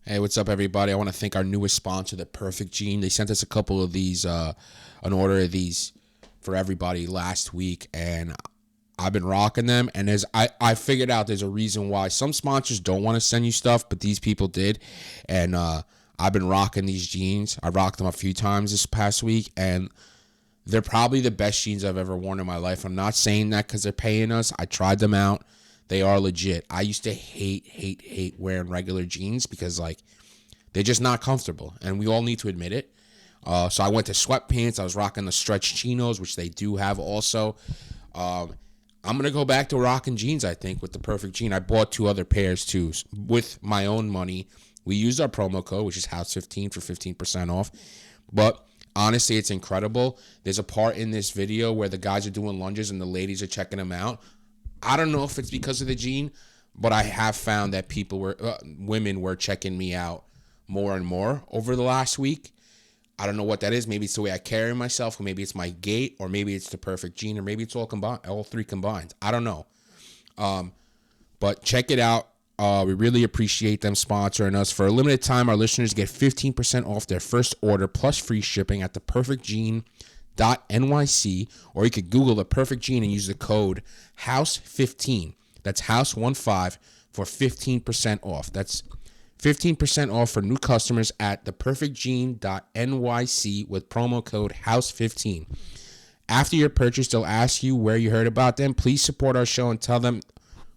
Hey, what's up, everybody? I want to thank our newest sponsor, The Perfect Gene. They sent us a couple of these, an order of these for everybody last week, and I've been rocking them. And I figured out there's a reason why some sponsors don't want to send you stuff, but these people did. And I've been rocking these jeans. I rocked them a few times this past week, and they're probably the best jeans I've ever worn in my life. I'm not saying that because they're paying us. I tried them out. They are legit. I used to hate wearing regular jeans because, like, they're just not comfortable, and we all need to admit it. So I went to sweatpants. I was rocking the stretch chinos, which they do have also. I'm going to go back to rocking jeans, I think, with the Perfect Jean. I bought 2 other pairs, too, with my own money. We used our promo code, which is House15 for 15% off. But honestly, it's incredible. There's a part in this video where the guys are doing lunges and the ladies are checking them out. I don't know if it's because of the jean, but I have found that women were checking me out more and more over the last week. I don't know what that is. Maybe it's the way I carry myself, or maybe it's my gait, or maybe it's the Perfect Gene, or maybe it's all 3 combined. I don't know. But check it out. We really appreciate them sponsoring us. For a limited time, our listeners get 15% off their first order plus free shipping at theperfectgene.nyc, or you could Google The Perfect Gene and use the code HOUSE15. That's HOUSE15 for 15% off. That's 15% off for new customers at theperfectgene.nyc with promo code HOUSE15. After your purchase, they'll ask you where you heard about them. Please support our show and tell them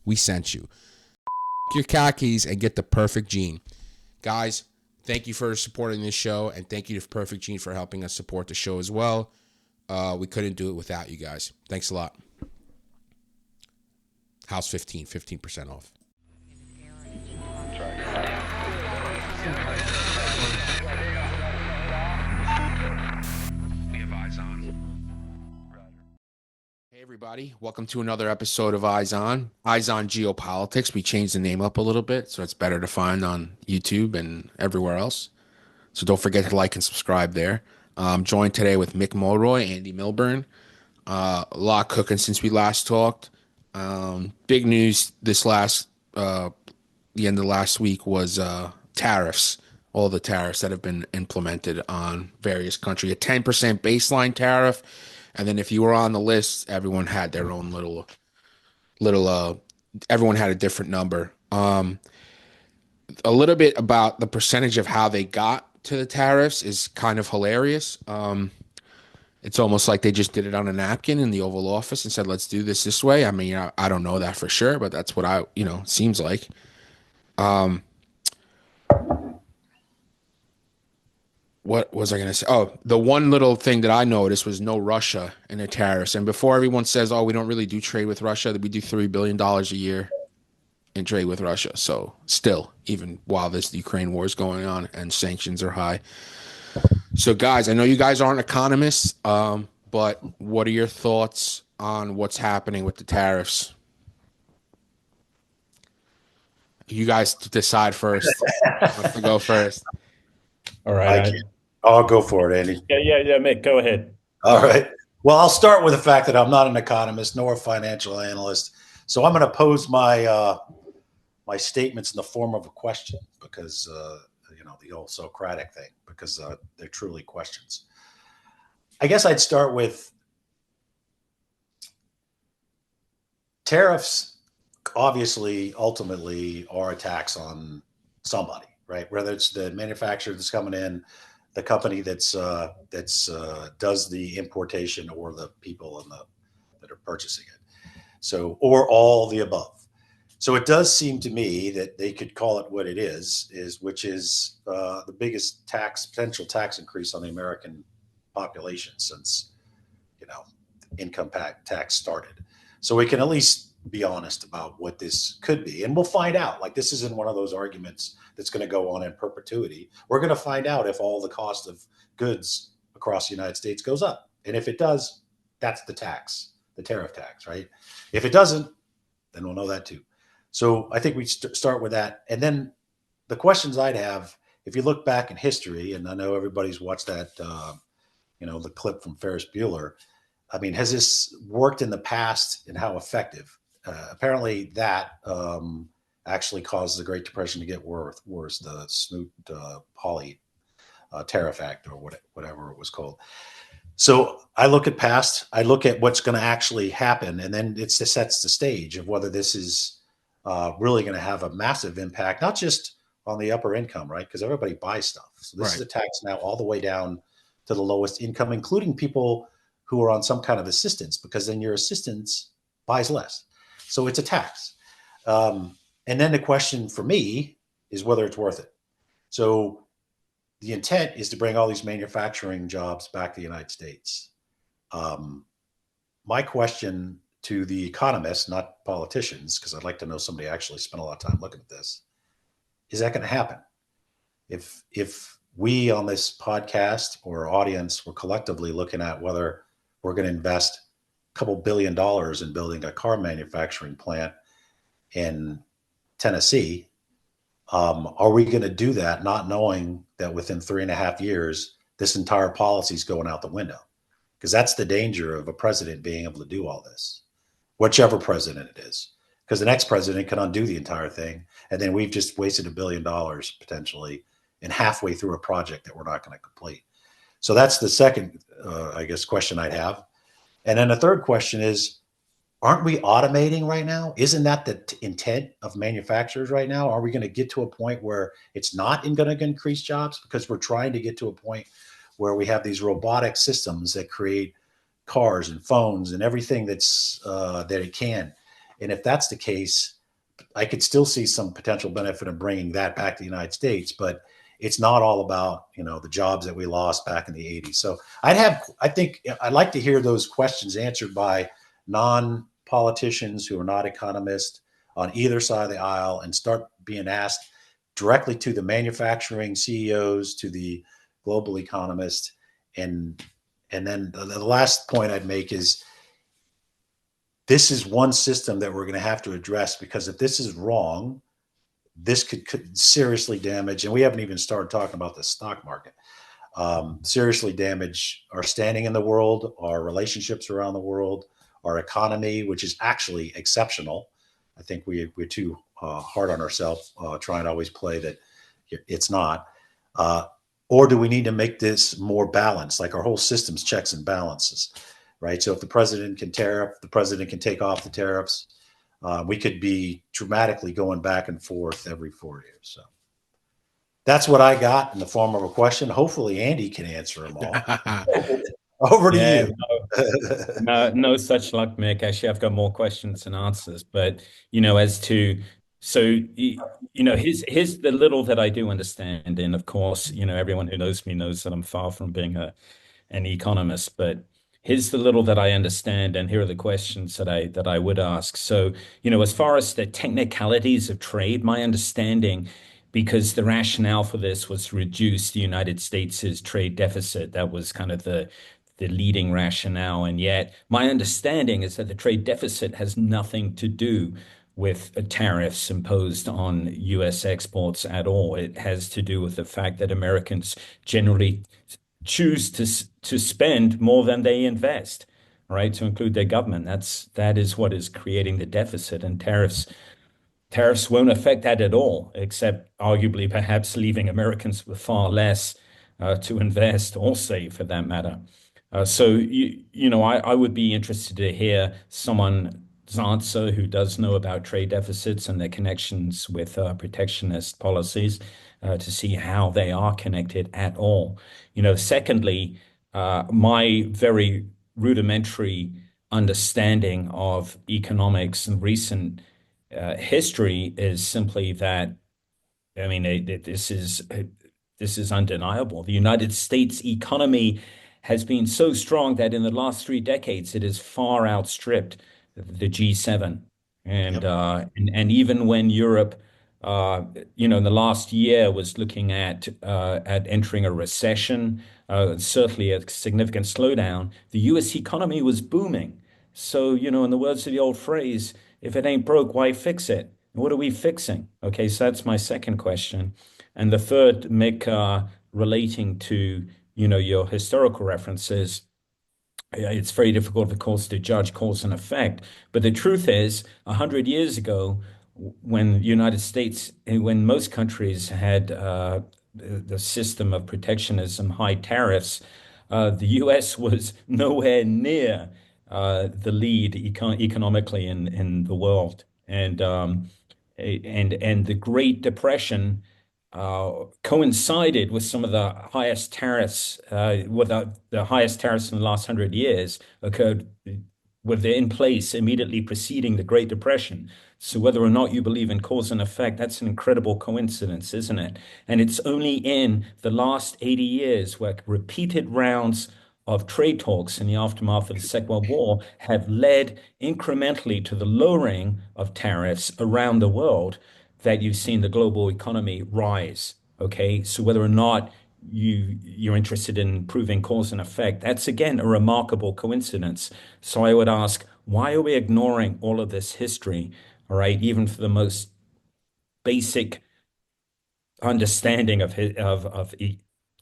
we sent you. Your khakis and get the Perfect Gene. Guys, thank you for supporting this show, and thank you to Perfect Gene for helping us support the show as well. We couldn't do it without you guys. Thanks a lot. House 15, 15% off. Hey everybody, welcome to another episode of Eyes On Geopolitics. We changed the name up a little bit, so it's better to find on YouTube and everywhere else. So don't forget to like and subscribe there. I'm joined today with Mick Mulroy, Andy Milburn. A lot cooking since we last talked. Big news this the end of last week was tariffs. All the tariffs that have been implemented on various countries. A 10% baseline tariff, and then if you were on the list, everyone had their own little. Everyone had a different number. A little bit about the percentage of how they got to the tariffs is kind of hilarious. It's almost like they just did it on a napkin in the Oval Office and said, let's do this way. I mean, I don't know that for sure, but that's what seems like. What was I going to say? Oh, the one little thing that I noticed was no Russia in the tariffs. And before everyone says, oh, we don't really do trade with Russia, we do $3 billion a year in trade with Russia. So still, even while this Ukraine war is going on and sanctions are high. So guys, I know you guys aren't economists, but what are your thoughts on what's happening with the tariffs? You guys decide first. Let's go first. All right. I'll go for it, Andy. Yeah, Mick, go ahead. All right. Well, I'll start with the fact that I'm not an economist nor a financial analyst. So I'm going to pose my statements in the form of a question because, the old Socratic thing, because they're truly questions. I guess I'd start with tariffs. Obviously, ultimately, are a tax on somebody, right? Whether it's the manufacturer that's coming in, the company that's does the importation, or the people that are purchasing it. So, or all the above. So it does seem to me that they could call it what it is which is the biggest potential tax increase on the American population since income tax started. So we can at least be honest about what this could be, and we'll find out. Like, this isn't one of those arguments that's going to go on in perpetuity. We're going to find out if all the cost of goods across the United States goes up, and if it does, that's the tariff tax, right? If it doesn't, then we'll know that too. So I think we start with that, and then the questions I'd have, if you look back in history, and I know everybody's watched that, the clip from Ferris Bueller. I mean, has this worked in the past, and how effective? Apparently that actually caused the Great Depression to get worse, the Smoot-Hawley Tariff Act, or whatever it was called. So I look at what's going to actually happen, and then it sets the stage of whether this is really going to have a massive impact, not just on the upper income, right? Because everybody buys stuff. So this is a tax now all the way down to the lowest income, including people who are on some kind of assistance, because then your assistance buys less. So it's a tax. And then the question for me is whether it's worth it. So the intent is to bring all these manufacturing jobs back to the United States. My question to the economists, not politicians, because I'd like to know somebody actually spent a lot of time looking at this, is that going to happen? If we on this podcast or audience were collectively looking at whether we're going to invest a couple $1 billion in building a car manufacturing plant in Tennessee, are we going to do that not knowing that within 3.5 years, this entire policy is going out the window? Because that's the danger of a president being able to do all this, whichever president it is. Because the next president can undo the entire thing, and then we've just wasted $1 billion potentially and halfway through a project that we're not going to complete. So that's the second, I guess, question I'd have. And then the third question is, aren't we automating right now? Isn't that the intent of manufacturers right now? Are we going to get to a point where it's not going to increase jobs because we're trying to get to a point where we have these robotic systems that create cars and phones and everything that's that it can? And if that's the case, I could still see some potential benefit of bringing that back to the United States, but it's not all about, the jobs that we lost back in the 80s. So I think I'd like to hear those questions answered by non-politicians who are not economists on either side of the aisle, and start being asked directly to the manufacturing CEOs, to the global economists. And then the last point I'd make is, this is one system that we're going to have to address, because if this is wrong, this could seriously damage, and we haven't even started talking about the stock market, seriously damage our standing in the world, our relationships around the world, our economy, which is actually exceptional. I think we're too hard on ourselves, trying to always play that it's not. Or do we need to make this more balanced, like our whole system's checks and balances, right? So if the president can tariff, the president can take off the tariffs. We could be dramatically going back and forth every 4 years. So that's what I got in the form of a question. Hopefully Andy can answer them all. Over to you. No such luck, Mick. Actually, I've got more questions than answers. But here's the little that I do understand. And of course, everyone who knows me knows that I'm far from being an economist. But here's the little that I understand, and here are the questions that I would ask. So, as far as the technicalities of trade, my understanding, because the rationale for this was to reduce the United States' trade deficit, that was kind of the leading rationale. And yet my understanding is that the trade deficit has nothing to do with tariffs imposed on US exports at all. It has to do with the fact that Americans generally choose to spend more than they invest, right? To include their government. That is what is creating the deficit, and tariffs won't affect that at all, except arguably perhaps leaving Americans with far less to invest or save, for that matter. I would be interested to hear someone's answer who does know about trade deficits and their connections with protectionist policies, to see how they are connected at all. Secondly, my very rudimentary understanding of economics and recent history is simply that, I mean, this is undeniable. The United States economy has been so strong that in the last 3 decades, it has far outstripped the G7. And even when Europe, in the last year was looking at entering a recession, certainly a significant slowdown, the U.S. economy was booming. So, in the words of the old phrase, if it ain't broke, why fix it? What are we fixing? Okay, so that's my second question. And the third, Mick, relating to, your historical references, it's very difficult, of course, to judge cause and effect. But the truth is, 100 years ago, when the United States, when most countries had the system of protectionism, high tariffs, the US was nowhere near the lead economically in the world. And the Great Depression coincided with some of the highest tariffs, the highest tariffs in the last 100 years occurred with in place immediately preceding the Great Depression. So whether or not you believe in cause and effect, that's an incredible coincidence, isn't it? And it's only in the last 80 years where repeated rounds of trade talks in the aftermath of the Second World War have led incrementally to the lowering of tariffs around the world that you've seen the global economy rise. Okay, so whether or not you're interested in proving cause and effect, that's again a remarkable coincidence. So I would ask, why are we ignoring all of this history? All right, even for the most basic understanding of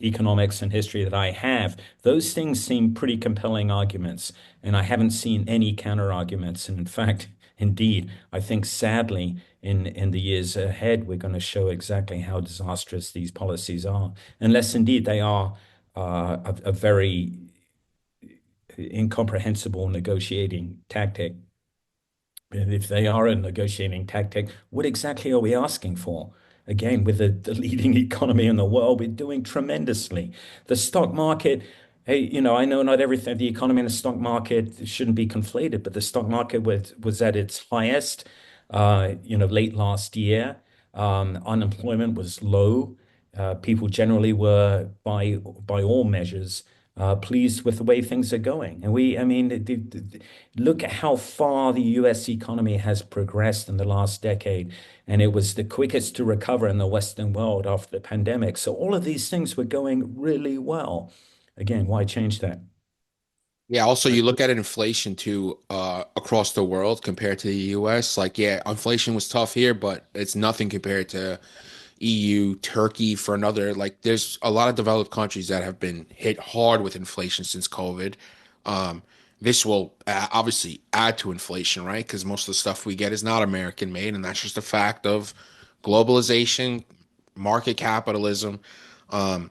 economics and history that I have, those things seem pretty compelling arguments, and I haven't seen any counter arguments. And in fact, indeed, I think sadly, in the years ahead, we're going to show exactly how disastrous these policies are, unless indeed they are a very incomprehensible negotiating tactic. And if they are a negotiating tactic, what exactly are we asking for? Again, with the leading economy in the world, we're doing tremendously. The stock market, hey, I know not everything, the economy and the stock market shouldn't be conflated, but the stock market was at its highest, late last year. Unemployment was low. People generally were, by all measures, pleased with the way things are going. And I mean, look at how far the US economy has progressed in the last decade. And it was the quickest to recover in the Western world after the pandemic. So all of these things were going really well. Again, why change that? Yeah, also you look at inflation too, across the world compared to the US. Like, yeah, inflation was tough here, but it's nothing compared to EU, Turkey for another. Like, there's a lot of developed countries that have been hit hard with inflation since COVID. Um, this will obviously add to inflation, right? Because most of the stuff we get is not American made, and that's just a fact of globalization, market capitalism. Um,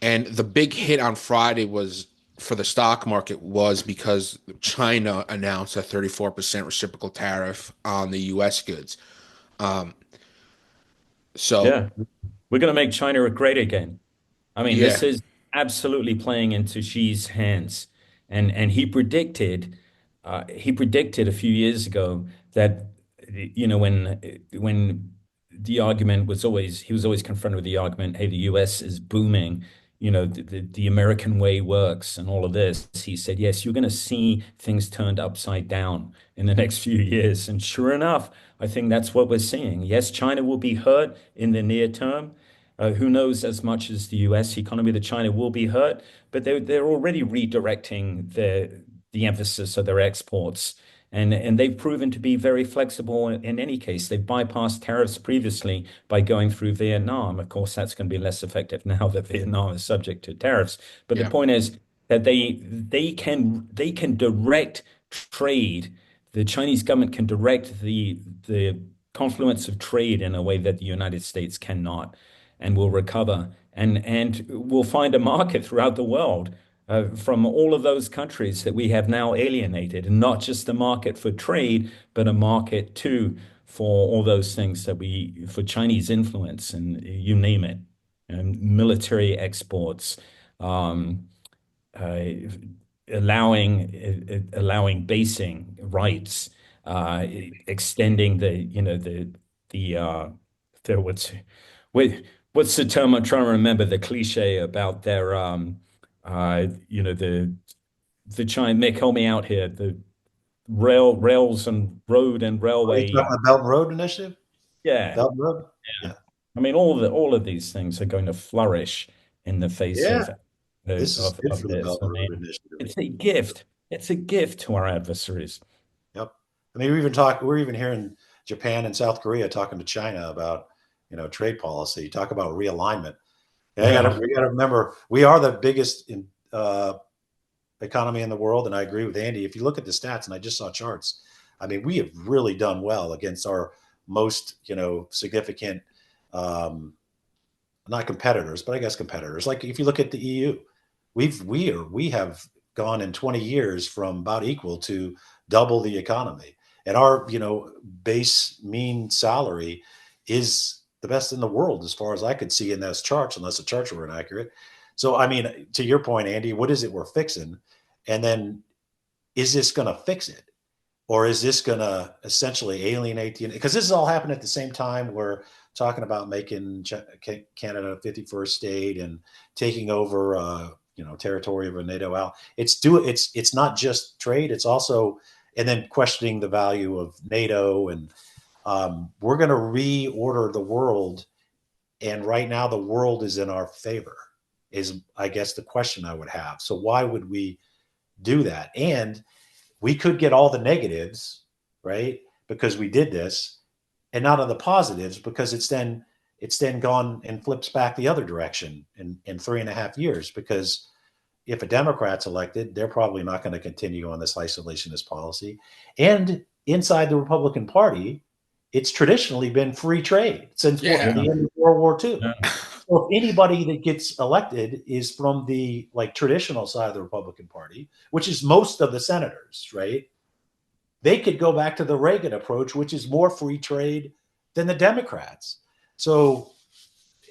and the big hit on Friday was for the stock market was because China announced a 34% reciprocal tariff on the US goods. Um, so, Yeah, we're going to make China great again. I mean, yeah. this is absolutely playing into Xi's hands, and he predicted a few years ago that when the argument was always he was always confronted with the argument, hey, the U.S. is booming, the American way works, and all of this. He said, yes, you're going to see things turned upside down in the next few years, and sure enough, I think that's what we're seeing. Yes, China will be hurt in the near term. Who knows as much as the US economy that China will be hurt, but they're already redirecting the emphasis of their exports. And they've proven to be very flexible in any case. They've bypassed tariffs previously by going through Vietnam. Of course, that's going to be less effective now that Vietnam is subject to tariffs. But the Yeah. point is that they can direct trade. The Chinese government can direct the confluence of trade in a way that the United States cannot, and will recover, and we'll find a market throughout the world from all of those countries that we have now alienated, and not just a market for trade, but a market too for all those things for Chinese influence and you name it, and military exports, um, uh, allowing basing rights, extending the wait, what's the term I'm trying to remember? The cliche about their the China. Mick, help me out here. The rails and road and Are you railway. talking about Belt and Road Initiative? Yeah, Belt and Road? Yeah. I mean all of these things are going to flourish in the face Yeah. of This is good of for the this. Belt I and Road mean, Initiative. it's a gift. It's a gift to our adversaries. Yep. I mean, we're even hearing Japan and South Korea talking to China about, trade policy. Talk about realignment. Yeah, Yeah. we got to remember we are the biggest economy in the world, and I agree with Andy. If you look at the stats, and I just saw charts, I mean, we have really done well against our most, significant, not competitors, but I guess competitors. Like if you look at the EU, we have gone in 20 years from about equal to double the economy, and our base mean salary is the best in the world as far as I could see in those charts, unless the charts were inaccurate. So I mean, to your point, Andy, what is it we're fixing, and then is this going to fix it? Or is this going to essentially alienate the? Because this has all happened at the same time. We're talking about making Canada a 51st state and taking over, territory of a NATO ally. It's not just trade. It's also, and then questioning the value of NATO. And we're going to reorder the world. And right now, the world is in our favor. Is, I guess, the question I would have. So why would we do that? And we could get all the negatives, right? Because we did this, and not on the positives, because it's then gone and flips back the other direction in 3.5 years. Because if a Democrat's elected, they're probably not going to continue on this isolationist policy. And inside the Republican Party, it's traditionally been free trade since the end of World War II. Yeah. So if anybody that gets elected is from the traditional side of the Republican Party, which is most of the senators, right? They could go back to the Reagan approach, which is more free trade than the Democrats. So,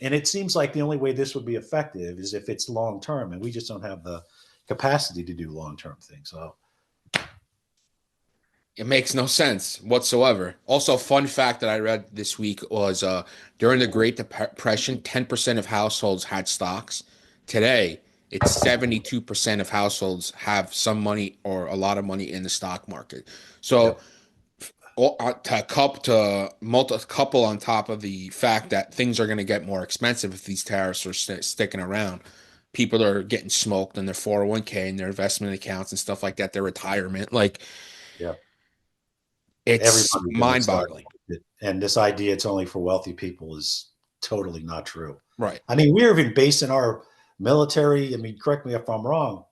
and it seems like the only way this would be effective is if it's long term, and we just don't have the capacity to do long term things. So it makes no sense whatsoever. Also, fun fact that I read this week was during the Great Depression, 10% of households had stocks. Today, it's 72% of households have some money or a lot of money in the stock market. So, to couple on top of the fact that things are going to get more expensive if these tariffs are sticking around, people are getting smoked in their 401k and their investment accounts and stuff like that, their retirement. Like, yeah. It's mind-boggling. And this idea it's only for wealthy people is totally not true. Right. I mean, we're even basing our military, I mean, correct me if I'm wrong,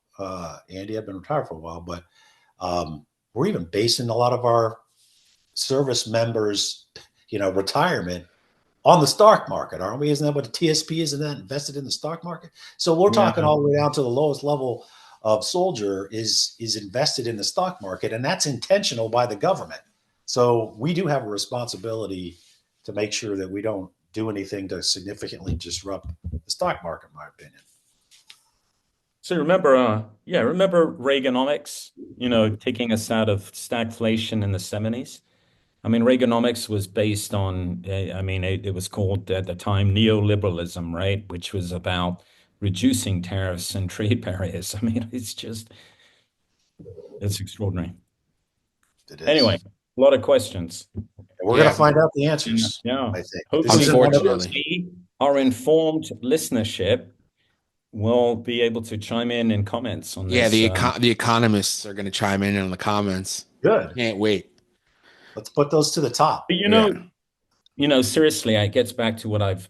Andy, I've been retired for a while, but we're even basing a lot of our service members, retirement on the stock market, aren't we? Isn't that what the TSP is? Isn't that invested in the stock market? So we're talking all the way down to the lowest level of soldier is invested in the stock market, and that's intentional by the government. So we do have a responsibility to make sure that we don't do anything to significantly disrupt the stock market, in my opinion. So remember Reaganomics, taking us out of stagflation in the 70s. I mean, Reaganomics was based on, it was called at the time neoliberalism, right? Which was about reducing tariffs and trade barriers. I mean, it's extraordinary. It is. Anyway, a lot of questions. And we're going to find out the answers. Yeah. I think. Hopefully, our informed listenership will be able to chime in comments on this. Yeah, the economists are going to chime in the comments. Good. Can't wait. Let's put those to the top. But seriously, it gets back to what I've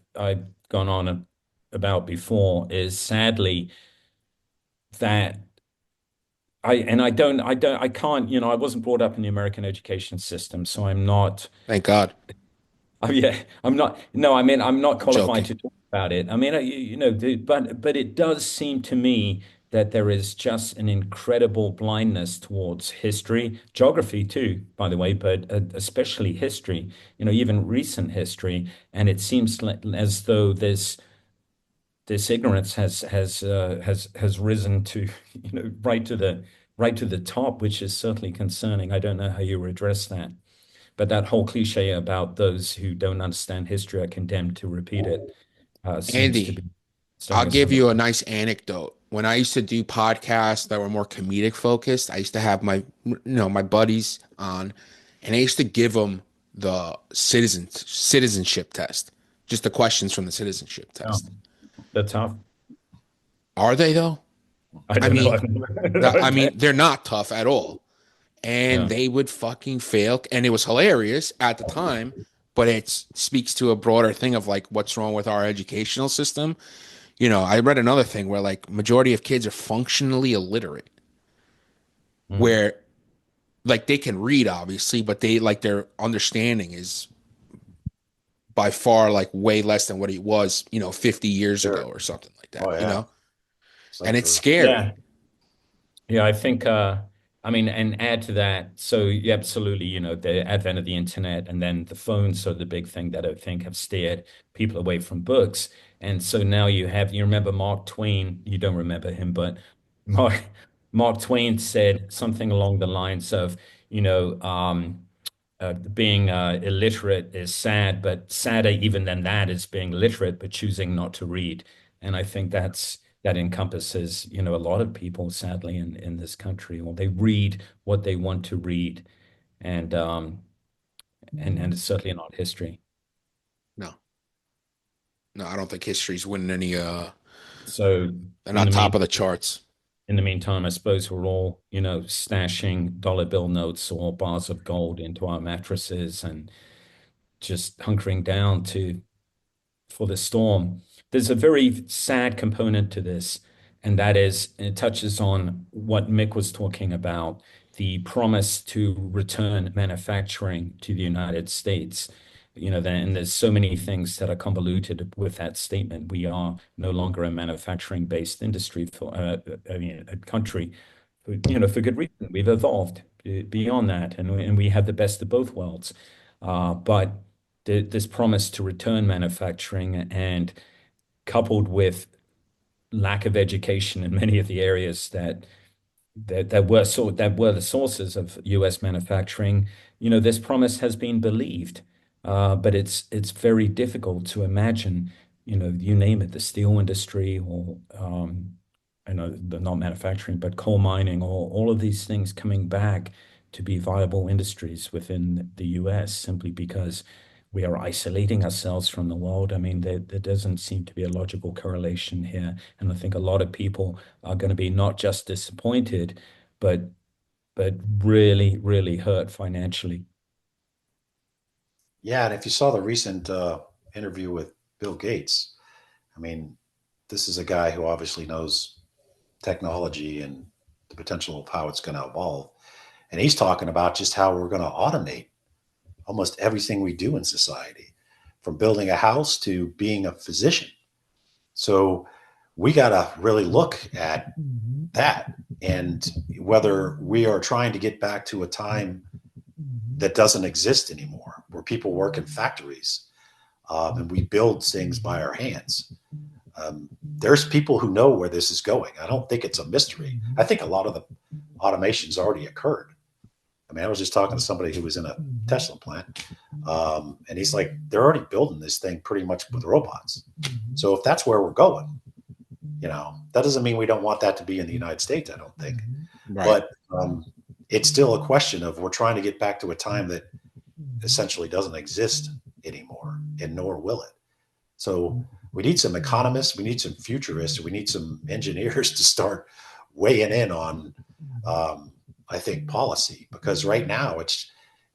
gone on about before, is sadly that I can't, I wasn't brought up in the American education system, so I'm not. Thank God. Oh yeah, I'm not. No, I mean, I'm not qualified Joking. to talk about it. I mean, but it does seem to me that there is just an incredible blindness towards history, geography too, by the way, but especially history. Even recent history, and it seems as though this ignorance has risen to right to the top, which is certainly concerning. I don't know how you address that. But that whole cliche about those who don't understand history are condemned to repeat it seems Andy, to be. I'll give you a nice anecdote. When I used to do podcasts that were more comedic focused, I used to have my buddies on, and I used to give them the citizenship test, just the questions from the citizenship test. Oh, that's tough. Are they though? I mean, they're not tough at all. And they would fucking fail. And it was hilarious at the time, but it speaks to a broader thing of like what's wrong with our educational system. I read another thing where like majority of kids are functionally illiterate, where like they can read obviously, but they like their understanding is by far like way less than what he was, 50 years ago Sure. or something like Oh that, yeah. It's and like it's for scary. Yeah. Yeah, I think I mean, and add to that, so yeah, absolutely, the advent of the internet and then the phones are the big thing that I think have steered people away from books. And so now you remember Mark Twain, you don't remember him, but Mark Mark Twain said something along the lines of, being illiterate is sad, but sadder even than that is being literate but choosing not to read. And I think that encompasses, a lot of people, sadly, in this country. Well, they read what they want to read, and and it's certainly not history. No, no, I don't think history's winning any. So They're in not the top mean of the charts. in the meantime, I suppose we're all, stashing dollar bill notes or bars of gold into our mattresses and just hunkering down to for the storm. There's a very sad component to this, and that is it touches on what Mick was talking about, the promise to return manufacturing to the United States. And there's so many things that are convoluted with that statement. We are no longer a manufacturing-based industry I mean, a country, for good reason. We've evolved beyond that, and we have the best of both worlds. But this promise to return manufacturing and coupled with lack of education in many of the areas that were the sources of U.S. manufacturing, this promise has been believed, but it's very difficult to imagine, you name it, the steel industry or the not manufacturing, but coal mining or all of these things coming back to be viable industries within the U.S. simply because we are isolating ourselves from the world. I mean, there doesn't seem to be a logical correlation here, and I think a lot of people are going to be not just disappointed, but really, really hurt financially. Yeah, and if you saw the recent interview with Bill Gates, I mean, this is a guy who obviously knows technology and the potential of how it's going to evolve. And he's talking about just how we're going to automate almost everything we do in society, from building a house to being a physician. So we got to really look at that and whether we are trying to get back to a time that doesn't exist anymore, where people work in factories and we build things by our hands. There's people who know where this is going. I don't think it's a mystery. I think a lot of the automation's already occurred. I mean, I was just talking to somebody who was in a Tesla plant, and he's like, they're already building this thing pretty much with robots. So if that's where we're going, that doesn't mean we don't want that to be in the United States, I don't think. Right. But it's still a question of we're trying to get back to a time that essentially doesn't exist anymore, and nor will it. So we need some economists, we need some futurists, we need some engineers to start weighing in on, I think, policy, because right now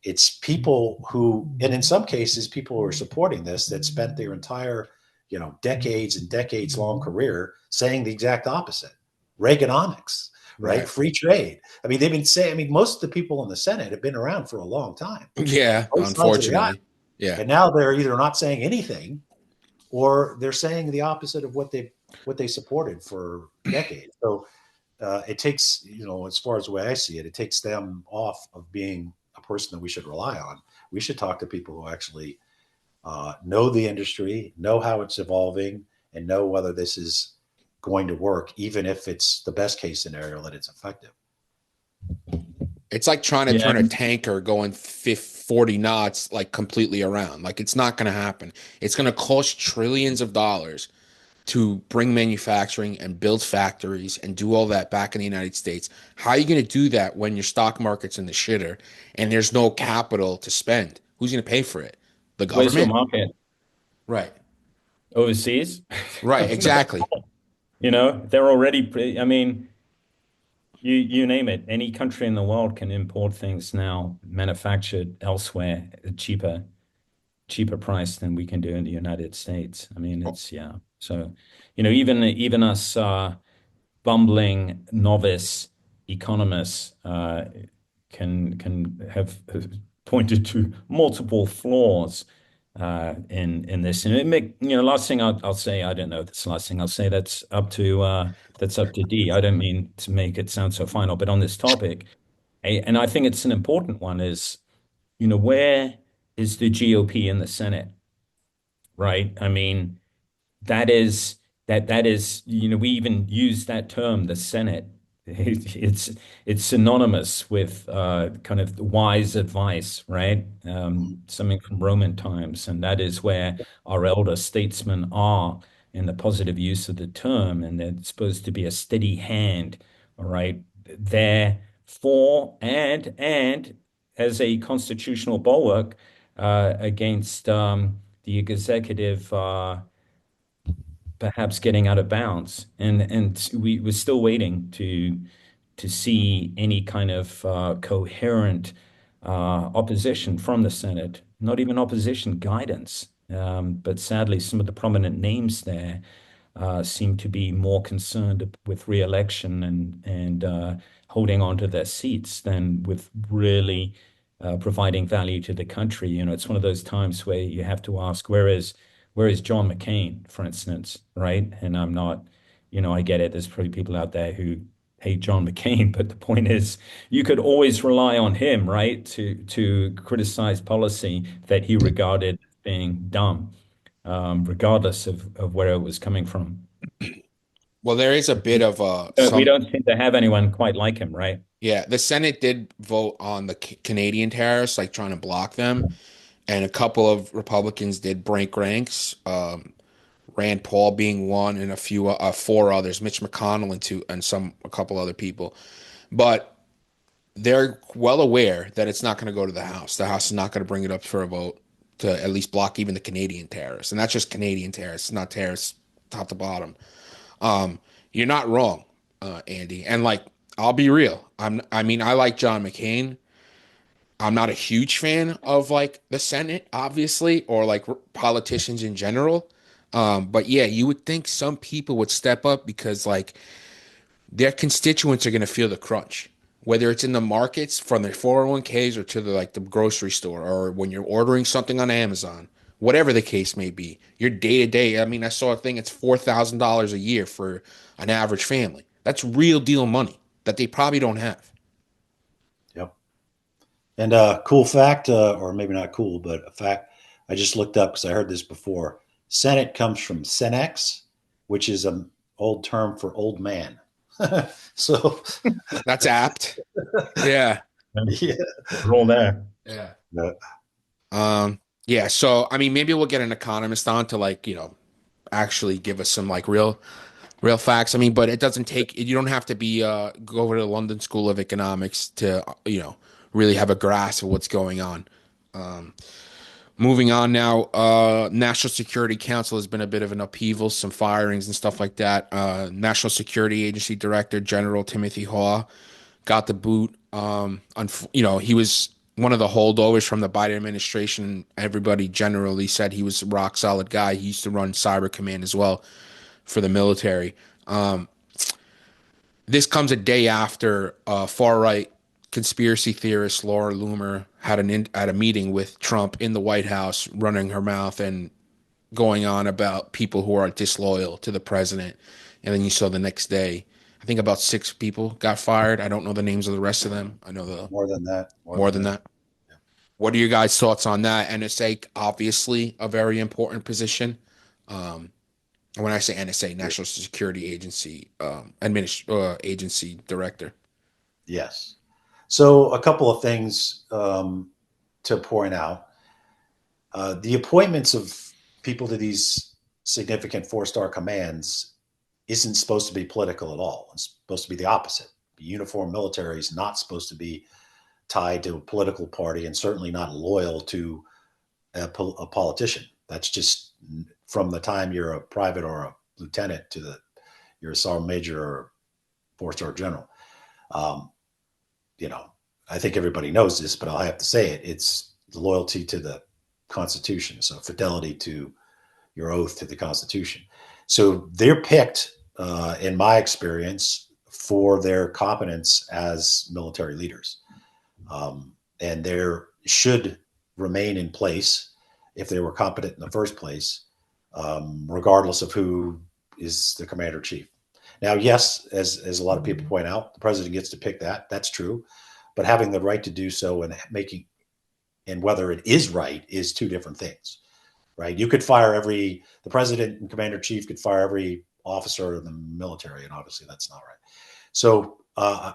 it's people who, and in some cases, people who are supporting this that spent their entire, decades and decades long career saying the exact opposite. Reaganomics, right? Right. Free trade. I mean, they've been saying. I mean, most of the people in the Senate have been around for a long time, Yeah, both sides of the aisle, unfortunately. Yeah. and now they're either not saying anything or they're saying the opposite of what they supported for decades. So it takes, as far as the way I see it, it takes them off of being a person that we should rely on. We should talk to people who actually know the industry, know how it's evolving, and know whether this is going to work, even if it's the best case scenario that it's effective. It's like trying to Yeah. turn a tanker going 40 knots like completely around. Like it's not going to happen. It's going to cost trillions of dollars to bring manufacturing and build factories and do all that back in the United States. How are you going to do that when your stock market's in the shitter and there's no capital to spend? Who's going to pay for it? The Where's your government? market? Right. Overseas? Right. Exactly. They're already, I mean, you name it. Any country in the world can import things now manufactured elsewhere at a cheaper price than we can do in the United States. I mean, yeah. So, even us bumbling novice economists can have pointed to multiple flaws in this. And it make, last thing I'll say, I don't know if it's the last thing I'll say. That's up to D. I don't mean to make it sound so final, but on this topic, and I think it's an important one, is where is the GOP in the Senate, right? I mean, that is we even use that term, the Senate. It's synonymous with kind of wise advice, right? Something from Roman times, and that is where our elder statesmen are in the positive use of the term, and they're supposed to be a steady hand, all right, there for and as a constitutional bulwark against the executive perhaps getting out of bounds. And we're still waiting to see any kind of coherent opposition from the Senate, not even opposition guidance. But sadly, some of the prominent names there seem to be more concerned with re-election and holding on to their seats than with really providing value to the country. It's one of those times where you have to ask, where is John McCain, for instance, right? And I'm not, I get it. There's probably people out there who hate John McCain, but the point is, you could always rely on him, right, to criticize policy that he regarded as being dumb, regardless of where it was coming from. Well, there is a bit of We some. don't seem to have anyone quite like him, right? Yeah, the Senate did vote on the Canadian tariffs, like trying to block them, and a couple of Republicans did break ranks. Rand Paul being one, and four others, Mitch McConnell and a couple other people. But they're well aware that it's not going to go to the House. The House is not going to bring it up for a vote to at least block even the Canadian tariffs, and that's just Canadian tariffs, not tariffs top to bottom. You're not wrong, Andy. And like, I'll be real. I mean, I like John McCain. I'm not a huge fan of like the Senate, obviously, or like politicians in general. But yeah, you would think some people would step up because like their constituents are going to feel the crunch, whether it's in the markets from their 401ks or to the grocery store or when you're ordering something on Amazon, whatever the case may be. Your day to day. I mean, I saw a thing. It's $4,000 a year for an average family. That's real deal money that they probably don't have. Yep. And cool fact, or maybe not cool, but a fact I just looked up because I heard this before. Senate comes from senex, which is an old term for old man. So that's apt. Yeah. Yeah. Roll there. Yeah. Yeah. Yeah. So, I mean, maybe we'll get an economist on to actually give us some real facts. I mean, but it doesn't take, you don't have to go over to the London School of Economics to, really have a grasp of what's going on. Moving on now, National Security Council has been a bit of an upheaval, some firings and stuff like that. National Security Agency Director General Timothy Haw got the boot. He was one of the holdovers from the Biden administration. Everybody generally said he was a rock solid guy. He used to run Cyber Command as well for the military. This comes a day after far right conspiracy theorist Laura Loomer had a meeting with Trump in the White House, running her mouth and going on about people who are disloyal to the president. And then you saw the next day, I think about 6 people got fired. I don't know the names of the rest of them. I know more than that. More than that. Yeah. What are your guys' thoughts on that? NSA, obviously a very important position. When I say NSA, National Security Agency, agency director. Yes. So a couple of things to point out. The appointments of people to these significant 4-star commands isn't supposed to be political at all. It's supposed to be the opposite. The uniformed military is not supposed to be tied to a political party and certainly not loyal to a politician. That's just from the time you're a private or a lieutenant to you're a sergeant major or 4-star general. I think everybody knows this, but I'll have to say it. It's the loyalty to the Constitution. So fidelity to your oath to the Constitution. So they're picked, in my experience, for their competence as military leaders. And they should remain in place if they were competent in the first place, regardless of who is the commander in chief. Now, yes, as a lot of people point out, the president gets to pick that. That's true, but having the right to do so and making and whether it is right is two different things, right? You could fire the president and commander in chief could fire every officer in the military, and obviously that's not right. So,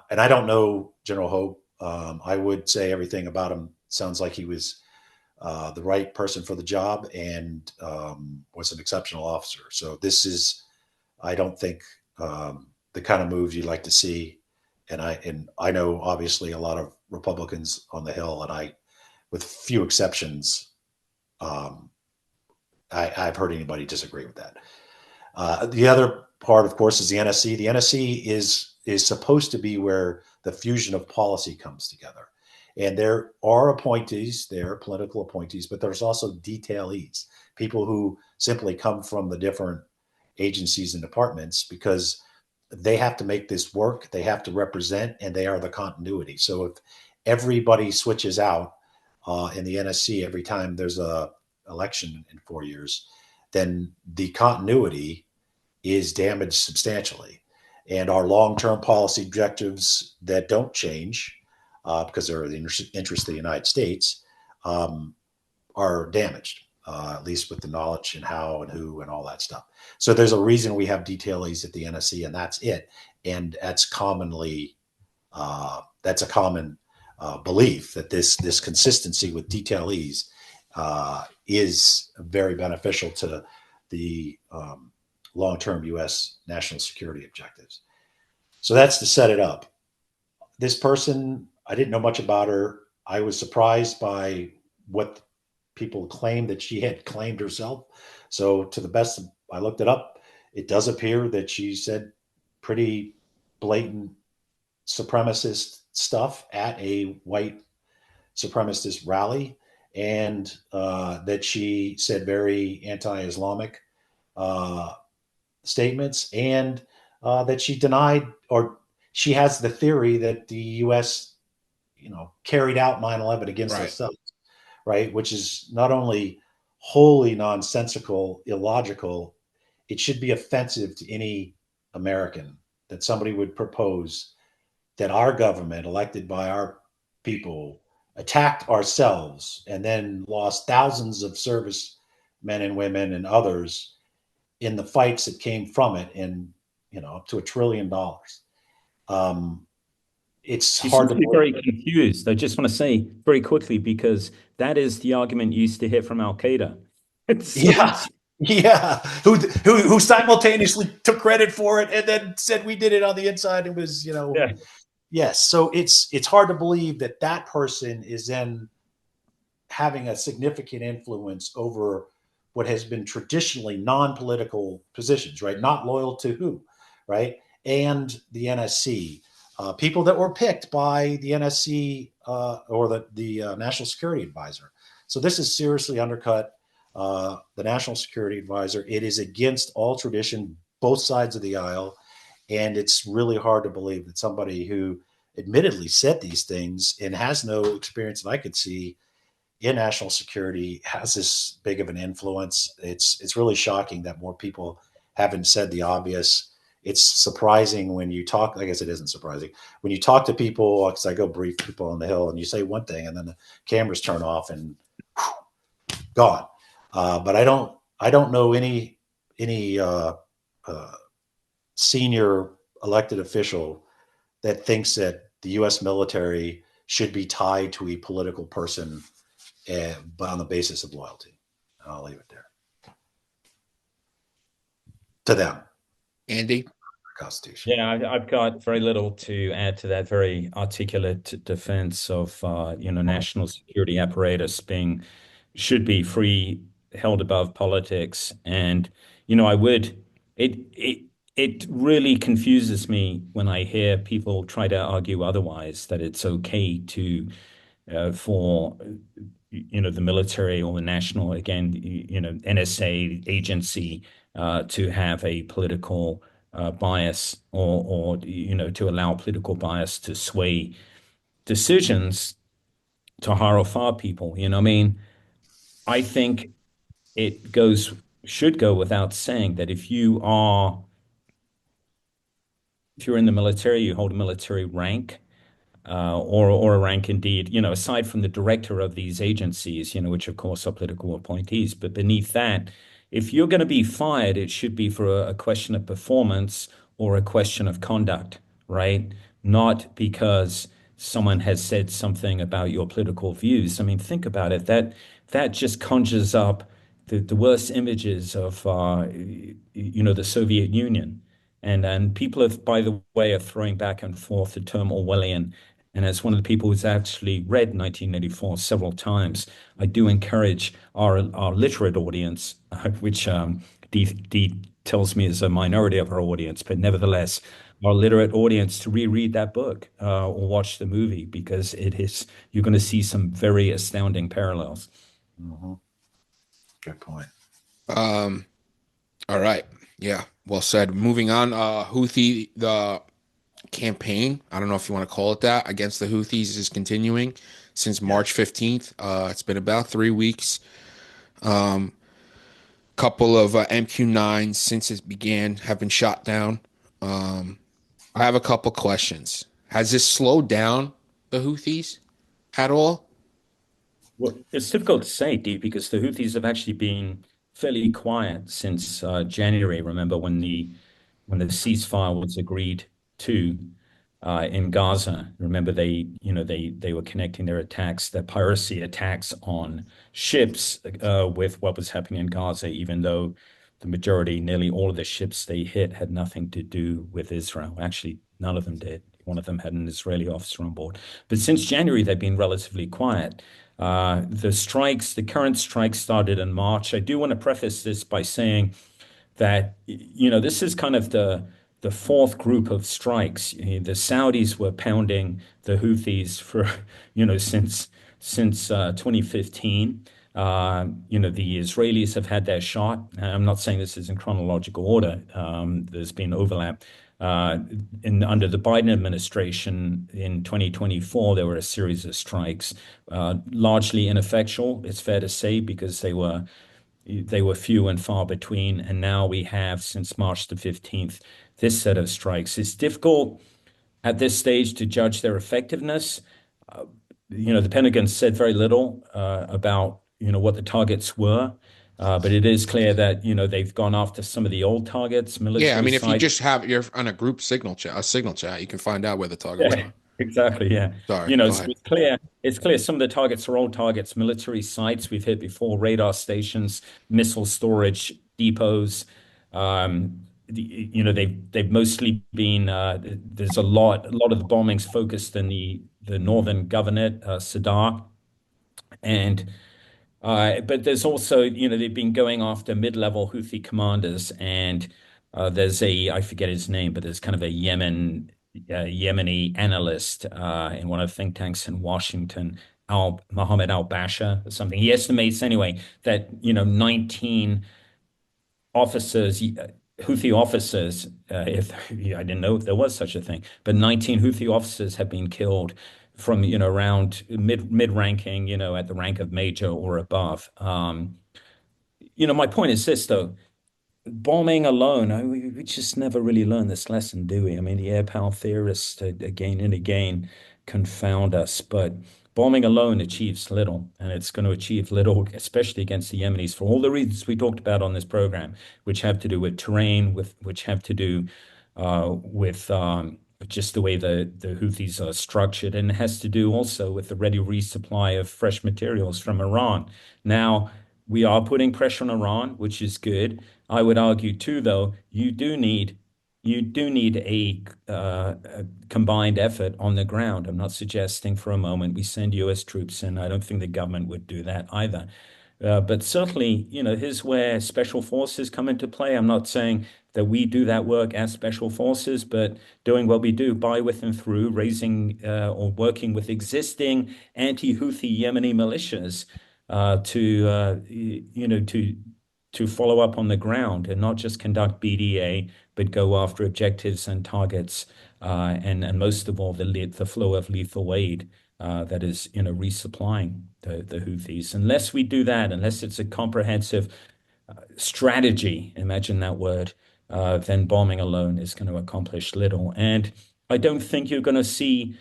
and I don't know General Hope. I would say everything about him sounds like he was the right person for the job and was an exceptional officer. So this is, I don't think, the kind of moves you'd like to see. And I know obviously a lot of Republicans on the Hill, and with few exceptions, I've heard anybody disagree with that. The other part, of course, is the NSC. The NSC is supposed to be where the fusion of policy comes together. And there are appointees, there are political appointees, but there's also detailees, people who simply come from the different agencies and departments because they have to make this work, they have to represent, and they are the continuity. So if everybody switches out in the NSC every time there's a election in 4 years, then the continuity is damaged substantially. And our long-term policy objectives that don't change because they're the interest of the United States are damaged, at least with the knowledge and how and who and all that stuff. So there's a reason we have detailees at the NSC, and that's it. And that's that's a common belief that this consistency with detailees is very beneficial to the long-term U.S. national security objectives. So that's to set it up. This person, I didn't know much about her. I was surprised by what people claimed that she had claimed herself. So to the best, I looked it up. It does appear that she said pretty blatant supremacist stuff at a white supremacist rally, and that she said very anti-Islamic statements, and that she denied, or she has the theory that the U.S. carried out 9/11 against ourselves, right? Which is not only wholly nonsensical, illogical, it should be offensive to any American that somebody would propose that our government, elected by our people, attacked ourselves and then lost thousands of service men and women and others in the fights that came from it, and up to $1 trillion. It's You hard seem to to be believe. very confused. I just want to say very quickly, because that is the argument you used to hear from Al Qaeda. So Yeah, yeah. Who simultaneously took credit for it and then said we did it on the inside. It was, yeah. yes. So it's hard to believe that person is then having a significant influence over what has been traditionally non-political positions, right? Not loyal to who, right? And the NSC, people that were picked by the NSC or the National Security Advisor. So this has seriously undercut the National Security Advisor. It is against all tradition, both sides of the aisle, and it's really hard to believe that somebody who admittedly said these things and has no experience that I could see in national security has this big of an influence. It's really shocking that more people haven't said the obvious. It's surprising when you talk. I guess it isn't surprising when you talk to people, because I go brief people on the Hill, and you say one thing, and then the cameras turn off and gone. But I don't know any senior elected official that thinks that the U.S. military should be tied to a political person, but on the basis of loyalty. I'll leave it there. To them, Andy? Constitution. Yeah, I've got very little to add to that very articulate defense of national security apparatus should be free, held above politics. And I would it really confuses me when I hear people try to argue otherwise, that it's okay to for the military or the national, again, NSA agency to have a political bias, or to allow political bias to sway decisions to hire or fire people. I mean, I think it goes should go without saying that if you're in the military, you hold a military rank, or a rank indeed, aside from the director of these agencies, which of course are political appointees, but beneath that, if you're going to be fired, it should be for a question of performance or a question of conduct, right? Not because someone has said something about your political views. I mean, think about it. That just conjures up the worst images of the Soviet Union. And people have, by the way, are throwing back and forth the term Orwellian. And as one of the people who's actually read 1984 several times, I do encourage our literate audience, which Dee tells me is a minority of our audience, but nevertheless, our literate audience to reread that book or watch the movie because you're going to see some very astounding parallels. Mm-hmm. Good point. All right. Yeah. Well said. Moving on. Houthi, the campaign, I don't know if you want to call it that, against the Houthis is continuing since March 15th. It's been about 3 weeks. Couple of MQ-9s since it began have been shot down. I have a couple questions. Has this slowed down the Houthis at all? Well, it's difficult to say, Dee, because the Houthis have actually been fairly quiet since January. Remember when the ceasefire was agreed to in Gaza? Remember they were connecting their piracy attacks on ships with what was happening in Gaza, even though the majority, nearly all of the ships they hit had nothing to do with Israel. Actually, none of them did. One of them had an Israeli officer on board. But since January, they've been relatively quiet. The current strikes started in March. I do want to preface this by saying that this is kind of the fourth group of strikes. The Saudis were pounding the Houthis for since 2015. The Israelis have had their shot. I'm not saying this is in chronological order. There's been overlap. Under the Biden administration in 2024, there were a series of strikes, largely ineffectual, it's fair to say, because they were few and far between. And now we have, since March the 15th, this set of strikes. It's difficult at this stage to judge their effectiveness. The Pentagon said very little about what the targets were. But it is clear that they've gone after some of the old targets, military Yeah, I mean, if you sites. just you're on a group signal chat, you can find out where the targets Yeah, are. exactly. Yeah. Sorry, go So ahead. it's clear. It's clear some of the targets are old targets, military sites we've hit before, radar stations, missile storage depots. They've mostly been. There's a lot of the bombings focused in the northern governorate, Sadr, and but there's also, they've been going after mid-level Houthi commanders, and there's I forget his name, but there's kind of a Yemeni analyst in one of the think tanks in Washington, Mohammed al-Basha or something. He estimates anyway that 19 officers, Houthi officers, if I didn't know if there was such a thing, but 19 Houthi officers have been killed from around mid ranking, at the rank of major or above. My point is this though, bombing alone, we just never really learn this lesson, do we? I mean, the air power theorists again and again confound us, but bombing alone achieves little, and it's going to achieve little, especially against the Yemenis, for all the reasons we talked about on this program, which have to do with terrain, which have to do with just the way the Houthis are structured, and it has to do also with the ready resupply of fresh materials from Iran. Now, we are putting pressure on Iran, which is good. I would argue too, though, you do need a combined effort on the ground. I'm not suggesting for a moment we send U.S. troops in. I don't think the government would do that either. But certainly, here's where special forces come into play. I'm not saying that we do that work as special forces, but doing what we do by, with, and through raising or working with existing anti-Houthi Yemeni militias to follow up on the ground and not just conduct BDA, but go after objectives and targets, and most of all, the flow of lethal aid that is, resupplying the Houthis. Unless we do that, unless it's a comprehensive strategy, imagine that word, then bombing alone is going to accomplish little. And I don't think you're going to see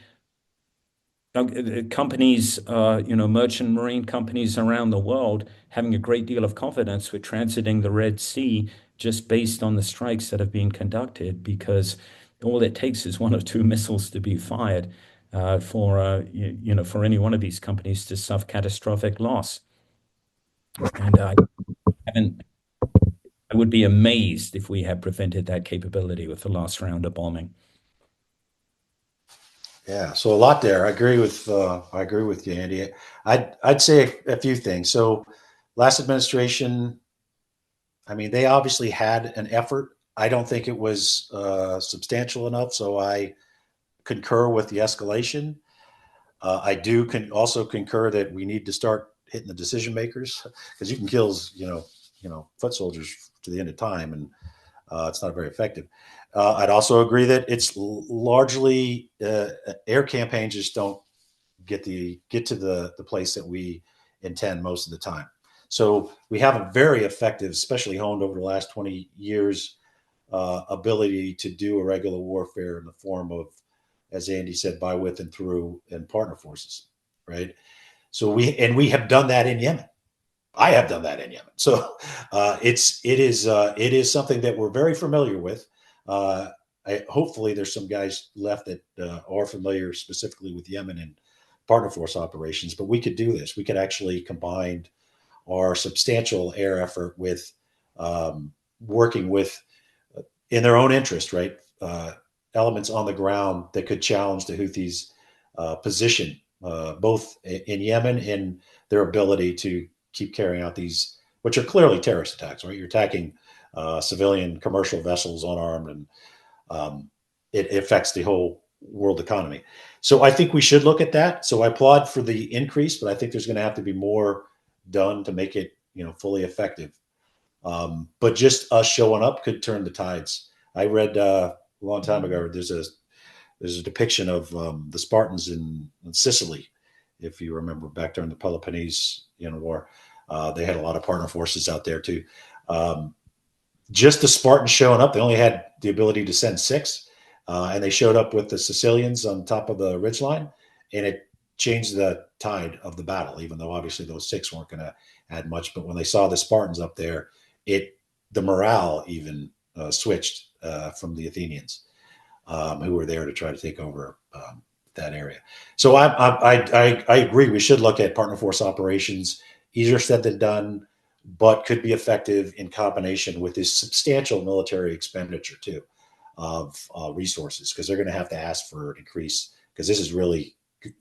companies, merchant marine companies around the world having a great deal of confidence with transiting the Red Sea just based on the strikes that have been conducted, because all it takes is one or two missiles to be fired for any one of these companies to suffer catastrophic loss. And I would be amazed if we had prevented that capability with the last round of bombing. Yeah, so a lot there. I agree with you, Andy. I'd say a few things. So, last administration, I mean, they obviously had an effort. I don't think it was substantial enough. So I concur with the escalation. I do also concur that we need to start hitting the decision makers, because you can kill foot soldiers to the end of time, and it's not very effective. I'd also agree that it's largely air campaigns just don't get to the place that we intend most of the time. So we have a very effective, especially honed over the last 20 years, ability to do irregular warfare in the form of, as Andy said, by, with, and through, and partner forces, right? So we have done that in Yemen. I have done that in Yemen. So it is something that we're very familiar with. Hopefully there's some guys left that are familiar specifically with Yemen and partner force operations, but we could do this. We could actually combine our substantial air effort with working with, in their own interest, right, elements on the ground that could challenge the Houthis' position, both in Yemen and their ability to keep carrying out these, which are clearly terrorist attacks, right? You're attacking civilian commercial vessels unarmed, and it affects the whole world economy. So I think we should look at that. So I applaud for the increase, but I think there's going to have to be more done to make it, fully effective. But just us showing up could turn the tides. I read a long time ago, there's a depiction of the Spartans in Sicily, if you remember, back during the Peloponnese war. They had a lot of partner forces out there too. Just the Spartans showing up, they only had the ability to send 6, and they showed up with the Sicilians on top of the ridgeline, and it changed the tide of the battle, even though obviously those 6 weren't going to add much. But when they saw the Spartans up there, the morale even switched from the Athenians, who were there to try to take over that area. So I agree. We should look at partner force operations. Easier said than done, but could be effective in combination with this substantial military expenditure too of resources, because they're going to have to ask for an increase, because this is really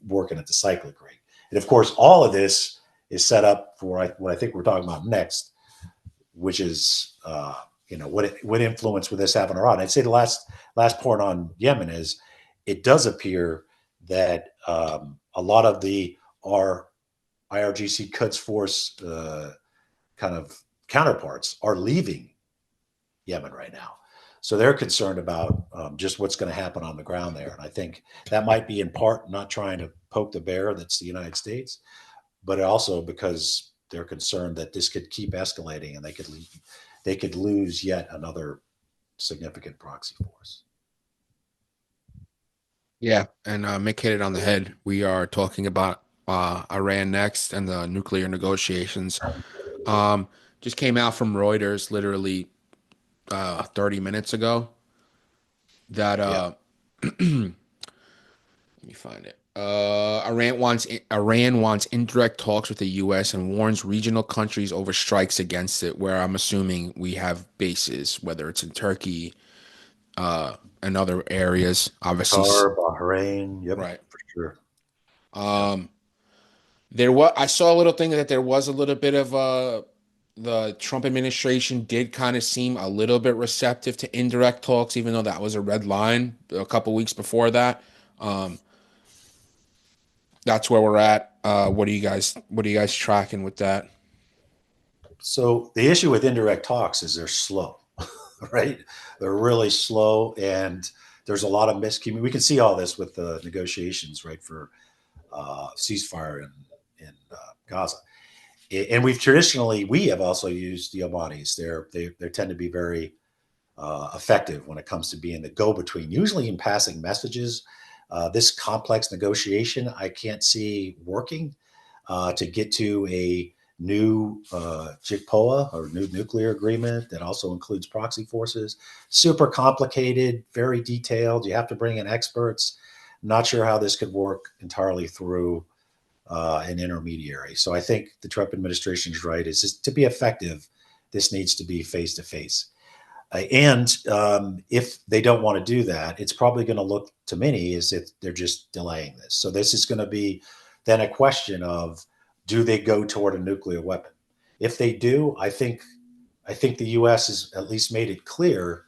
working at the cyclic rate. And of course, all of this is set up for what I think we're talking about next, which is what influence would this have on Iran? I'd say the last point on Yemen is, it does appear that a lot of our IRGC Quds Force kind of counterparts are leaving Yemen right now. So they're concerned about just what's going to happen on the ground there. And I think that might be in part not trying to poke the bear that's the United States, but also because they're concerned that this could keep escalating and they could lose yet another significant proxy force. Yeah, and Mick hit it on the head. We are talking about Iran next and the nuclear negotiations. Just came out from Reuters literally 30 minutes ago that let me find it. Iran wants indirect talks with the U.S. and warns regional countries over strikes against it, where I'm assuming we have bases, whether it's in Turkey and other areas. Obviously, Bahrain, yep, right, for sure. I saw a little thing that there was a little bit of the Trump administration did kind of seem a little bit receptive to indirect talks, even though that was a red line a couple weeks before that. That's where we're at. What are you guys tracking with that? So the issue with indirect talks is they're slow, right? They're really slow, and there's a lot of miscommunication. We can see all this with the negotiations, right, for ceasefire in Gaza. And we have also used the Omanis. They tend to be very effective when it comes to being the go-between, usually in passing messages. This complex negotiation, I can't see working to get to a new GEOPOA or new nuclear agreement that also includes proxy forces. Super complicated, very detailed. You have to bring in experts. Not sure how this could work entirely through an intermediary. So I think the Trump administration is right. Is to be effective, this needs to be face-to-face. And if they don't want to do that, it's probably going to look to many as if they're just delaying this. So this is going to be then a question of, do they go toward a nuclear weapon? If they do, I think the U.S. has at least made it clear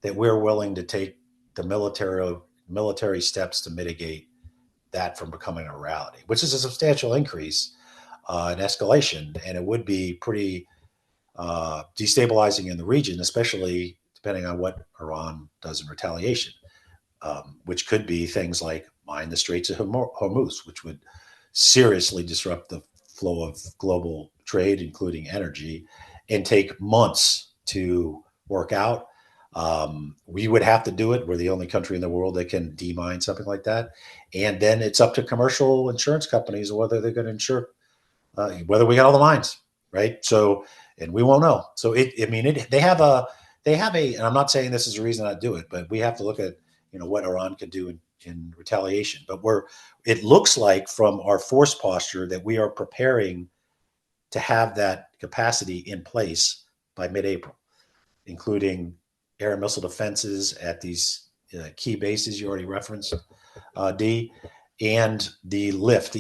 that we're willing to take the military steps to mitigate that from becoming a reality, which is a substantial increase in escalation, and it would be pretty destabilizing in the region, especially depending on what Iran does in retaliation, which could be things like mine the Straits of Hormuz, which would seriously disrupt the flow of global trade, including energy, and take months to work out. We would have to do it. We're the only country in the world that can demine something like that. And then it's up to commercial insurance companies whether they're going to insure, whether we got all the mines, right? So, and we won't know. So they have a, and I'm not saying this is a reason I do it, but we have to look at, what Iran could do in retaliation. But it looks like from our force posture that we are preparing to have that capacity in place by mid-April, including air and missile defenses at these key bases you already referenced, D, and the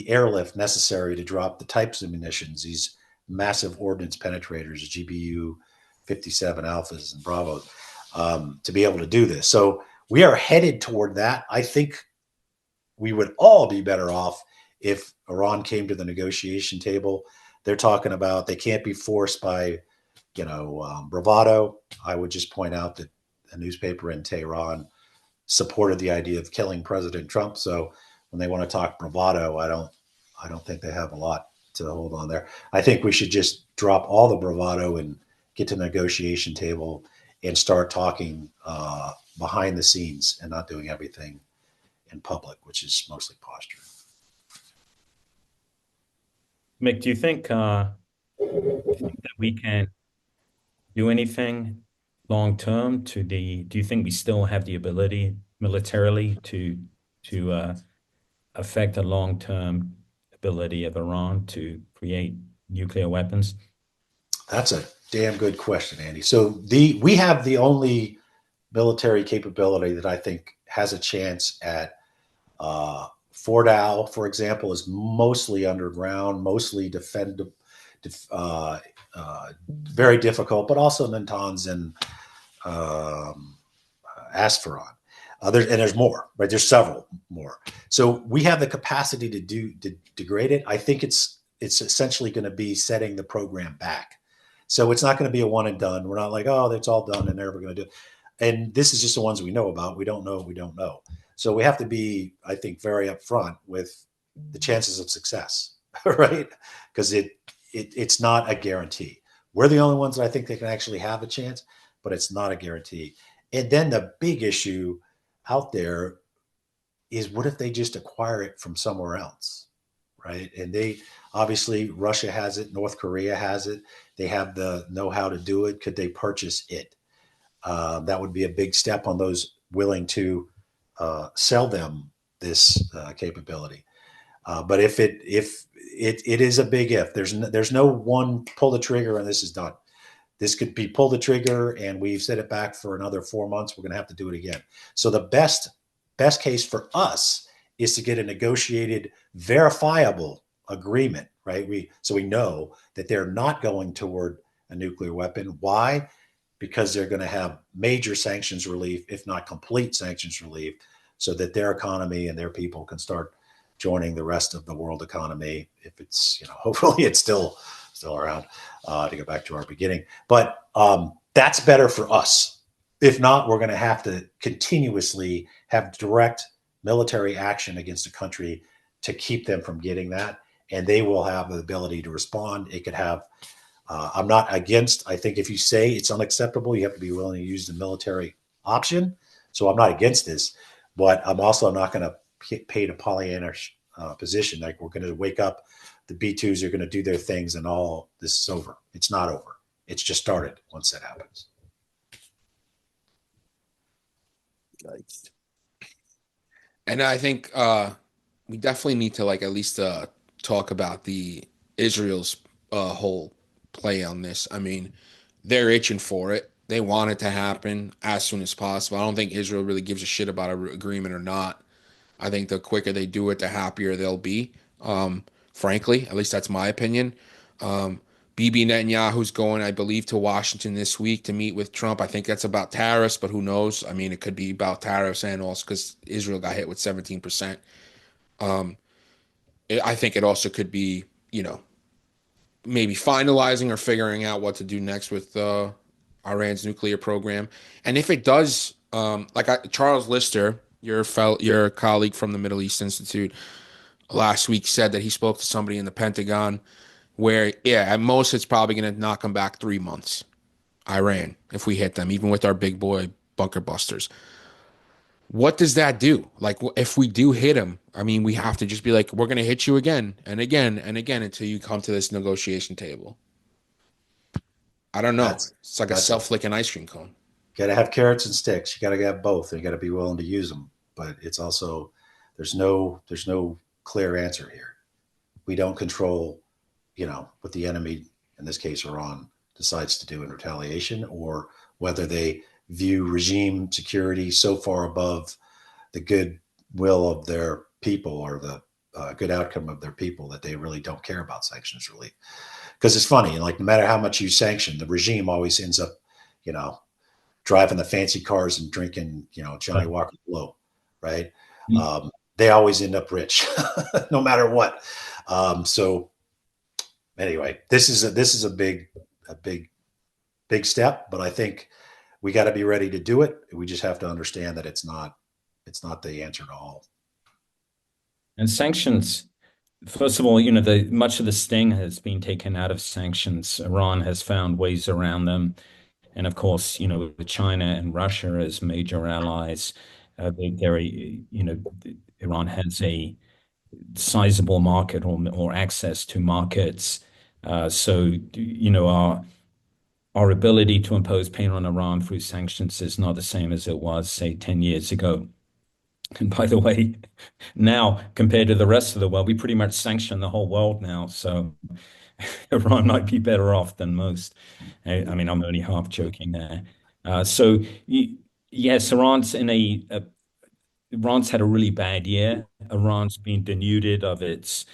airlift necessary to drop the types of munitions, these massive ordnance penetrators, GBU 57 Alphas and Bravos, to be able to do this. So we are headed toward that. I think we would all be better off if Iran came to the negotiation table. They're talking about they can't be forced by, bravado. I would just point out that a newspaper in Tehran supported the idea of killing President Trump. So when they want to talk bravado, I don't think they have a lot to hold on there. I think we should just drop all the bravado and get to the negotiation table and start talking behind the scenes and not doing everything in public, which is mostly posture. Mick, do you think that we can do anything long term do you think we still have the ability militarily to affect the long-term ability of Iran to create nuclear weapons? That's a damn good question, Andy. So we have the only military capability that I think has a chance at Fordow, for example, is mostly underground, mostly very difficult, but also Natanz and Asfaron. There's more, right? There's several more. So we have the capacity to degrade it. I think it's essentially going to be setting the program back. So it's not going to be a one and done. We're not like, oh, that's all done and they're never going to do it. And this is just the ones we know about. We don't know what we don't know. So we have to be, I think, very upfront with the chances of success, right? Because it's not a guarantee. We're the only ones that I think they can actually have a chance, but it's not a guarantee. And then the big issue out there is, what if they just acquire it from somewhere else, right? And obviously Russia has it, North Korea has it. They have the know-how to do it. Could they purchase it? That would be a big step on those willing to sell them this capability. But if it is a big if, there's no one pull the trigger and this is done. This could be pull the trigger and we've set it back for another 4 months. We're going to have to do it again. So the best case for us is to get a negotiated, verifiable agreement, right? So we know that they're not going toward a nuclear weapon. Why? Because they're going to have major sanctions relief, if not complete sanctions relief, so that their economy and their people can start joining the rest of the world economy. If it's, hopefully it's still around, to go back to our beginning. But that's better for us. If not, we're going to have to continuously have direct military action against a country to keep them from getting that, and they will have the ability to respond. It could have. I'm not against. I think if you say it's unacceptable, you have to be willing to use the military option. So I'm not against this, but I'm also not going to paint a Pollyanna position like we're going to wake up. The B2s are going to do their things, and all this is over. It's not over. It's just started once that happens. Nice. And I think we definitely need to like at least talk about the Israel's whole play on this. I mean, they're itching for it. They want it to happen as soon as possible. I don't think Israel really gives a shit about an agreement or not. I think the quicker they do it, the happier they'll be. Frankly, at least that's my opinion. Bibi Netanyahu's going, I believe, to Washington this week to meet with Trump. I think that's about tariffs, but who knows? I mean, it could be about tariffs and also because Israel got hit with 17%. I think it also could be, maybe finalizing or figuring out what to do next with Iran's nuclear program. And if it does, Charles Lister, your colleague from the Middle East Institute, last week said that he spoke to somebody in the Pentagon where, at most it's probably going to knock them back 3 months. Iran, if we hit them, even with our big boy bunker busters. What does that do? Like, if we do hit them, I mean, we have to just be like, we're going to hit you again and again and again until you come to this negotiation table. I don't know. It's like a self-licking ice cream cone. You got to have carrots and sticks. You got to have both. You got to be willing to use them. But it's also there's no clear answer here. We don't control, what the enemy, in this case Iran, decides to do in retaliation, or whether they view regime security so far above the good will of their people or the good outcome of their people that they really don't care about sanctions relief. Because it's funny, like no matter how much you sanction, the regime always ends up, driving the fancy cars and drinking, Johnny Walker Blue, right? Mm-hmm. They always end up rich, no matter what. So anyway, this is a big step, but I think we got to be ready to do it. We just have to understand that it's not the answer to all. And sanctions, first of all, much of the sting has been taken out of sanctions. Iran has found ways around them. And of course, with China and Russia as major allies, Iran has a sizable market or access to markets. So, our ability to impose pain on Iran through sanctions is not the same as it was, say, 10 years ago. And by the way, now compared to the rest of the world, we pretty much sanction the whole world now. So Iran might be better off than most. I mean, I'm only half joking there. Yes, Iran's had a really bad year. Iran's been denuded of its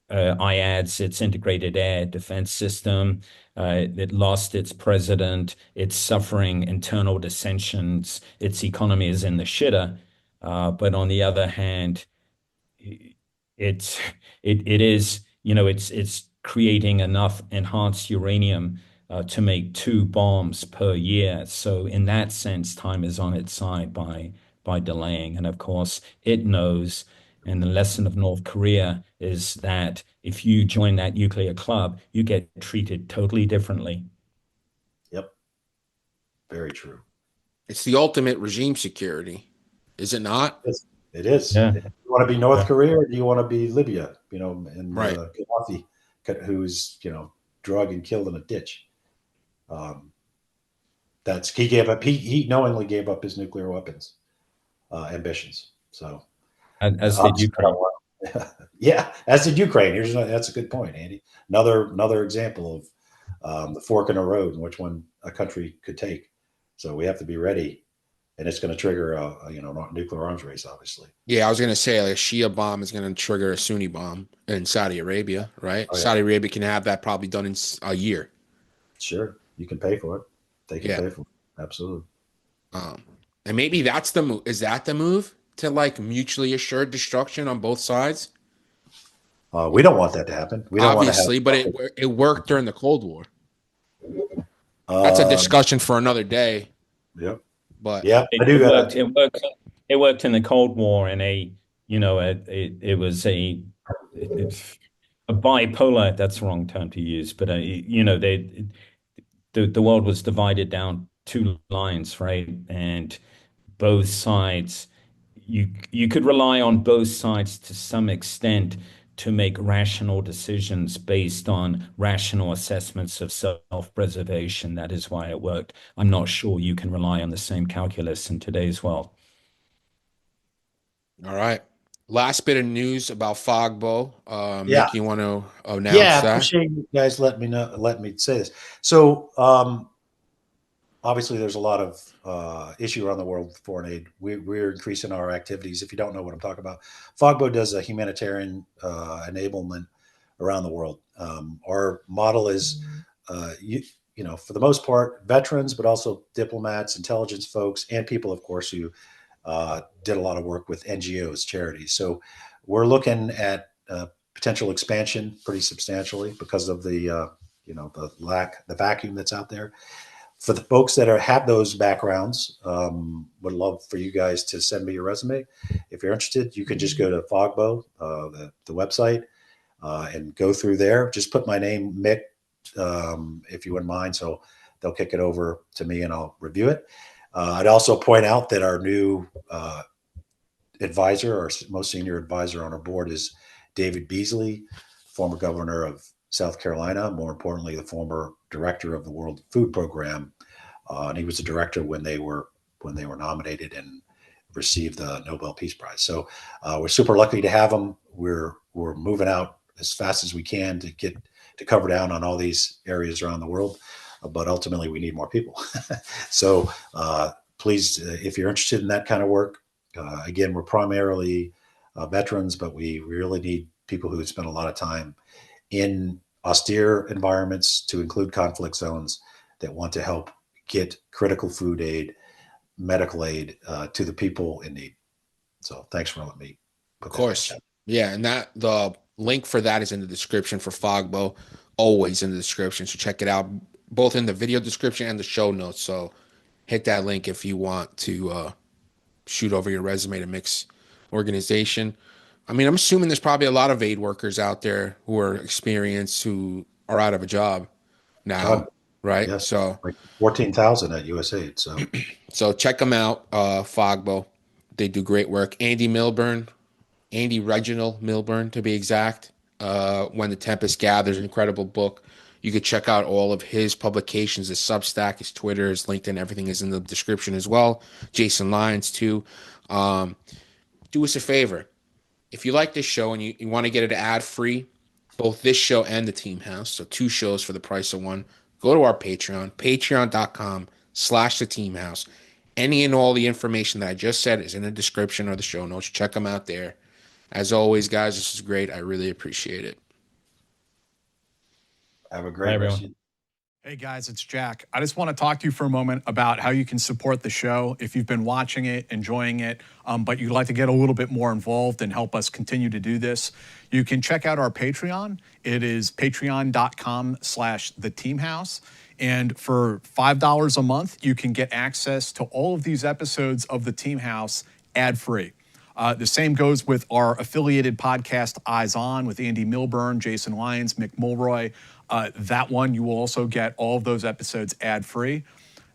IADS, its integrated air defense system. It lost its president. It's suffering internal dissensions. Its economy is in the shitter. But on the other hand, it is, it's creating enough enhanced uranium to make 2 bombs per year. So in that sense, time is on its side by delaying. And of course, it knows, and the lesson of North Korea is that if you join that nuclear club, you get treated totally differently. Yep. Very true. It's the ultimate regime security, is it not? It is. Yeah. Do you want to be North Korea or do you want to be Libya, and right. Gaddafi, who's, drugged and killed in a ditch? He knowingly gave up his nuclear weapons ambitions. So as did Ukraine. Yeah, as did Ukraine. That's a good point, Andy. Another example of the fork in the road in which one a country could take. So we have to be ready, and it's going to trigger a nuclear arms race, obviously. Yeah, I was going to say like a Shia bomb is going to trigger a Sunni bomb in Saudi Arabia, right? Oh, yeah. Saudi Arabia can have that probably done in a year. Sure, you can pay for it. They can pay for it. Absolutely. And maybe that's the move. Is that the move to like mutually assured destruction on both sides? We don't want that to happen. We don't obviously, but it worked during the Cold War. That's a discussion for another day. Yep. But yeah, it worked in the Cold War in a it was a bipolar, that's the wrong term to use, but the world was divided down two lines, right? And both sides, you could rely on both sides to some extent to make rational decisions based on rational assessments of self-preservation. That is why it worked. I'm not sure you can rely on the same calculus in today's world. All right. Last bit of news about Fogbow. Yeah. Mick, you want to announce Yeah, I that? appreciate you guys let me say this. So obviously there's a lot of issue around the world with foreign aid. We're increasing our activities. If you don't know what I'm talking about, Fogbow does a humanitarian enablement around the world. Our model is, for the most part, veterans, but also diplomats, intelligence folks, and people, of course, who did a lot of work with NGOs, charities. So we're looking at potential expansion pretty substantially because of the vacuum that's out there. For the folks that have those backgrounds, would love for you guys to send me your resume. If you're interested, you can just go to Fogbow, the website, and go through there. Just put my name, Mick, if you wouldn't mind. So they'll kick it over to me and I'll review it. I'd also point out that our new advisor, our most senior advisor on our board, is David Beasley, former governor of South Carolina, more importantly, the former director of the World Food Program. And he was the director when they were nominated and received the Nobel Peace Prize. So we're super lucky to have him. We're moving out as fast as we can to get to cover down on all these areas around the world. But ultimately, we need more people. So please, if you're interested in that kind of work, again, we're primarily veterans, but we really need people who spend a lot of time in austere environments, to include conflict zones, that want to help get critical food aid, medical aid to the people in need. So thanks for letting me put that. Of course. Yeah, and the link for that is in the description for Fogbow, always in the description. So check it out, both in the video description and the show notes. So hit that link if you want to shoot over your resume to Mick's organization. I mean, I'm assuming there's probably a lot of aid workers out there who are experienced, who are out of a job now, right? Yes, so like 14,000 at USAID. So check them out, Fogbow. They do great work. Andy Reginald Milburn, to be exact. When the Tempest Gathers, an incredible book. You could check out all of his publications, his Substack, his Twitter, his LinkedIn. Everything is in the description as well. Jason Lyons, too. Do us a favor. If you like this show and you want to get it ad-free, both this show and the Team House, so 2 shows for the price of 1, go to our Patreon, patreon.com/the Team House. Any and all the information that I just said is in the description or the show notes. Check them out there. As always, guys, this is great. I really appreciate it. Have a great rest. Hey guys, it's Jack. I just want to talk to you for a moment about how you can support the show if you've been watching it, enjoying it, but you'd like to get a little bit more involved and help us continue to do this. You can check out our Patreon. It is patreon.com/theteamhouse. And for $5 a month, you can get access to all of these episodes of the Team House ad-free. The same goes with our affiliated podcast, Eyes On, with Andy Milburn, Jason Lyons, Mick Mulroy. That one, you will also get all of those episodes ad-free.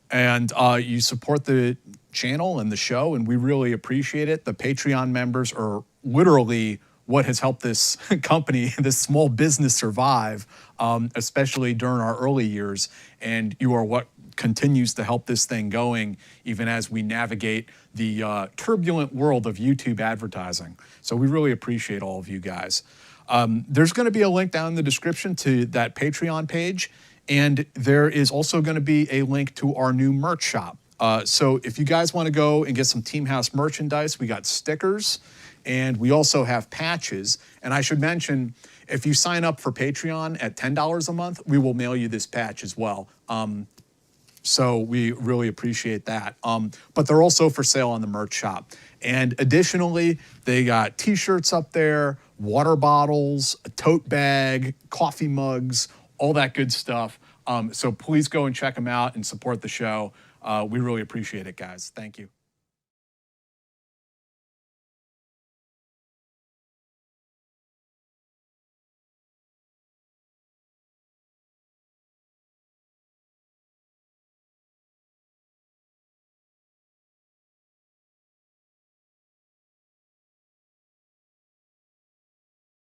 And you support the channel and the show, and we really appreciate it. The Patreon members are literally what has helped this company, this small business survive, especially during our early years. And you are what continues to help this thing going, even as we navigate the turbulent world of YouTube advertising. So we really appreciate all of you guys. There's going to be a link down in the description to that Patreon page, and there is also going to be a link to our new merch shop. So if you guys want to go and get some Team House merchandise, we got stickers, and we also have patches. And I should mention, if you sign up for Patreon at $10 a month, we will mail you this patch as well. So we really appreciate that. But they're also for sale on the merch shop. And additionally, they got t-shirts up there, water bottles, a tote bag, coffee mugs, all that good stuff. So please go and check them out and support the show. We really appreciate it, guys. Thank you.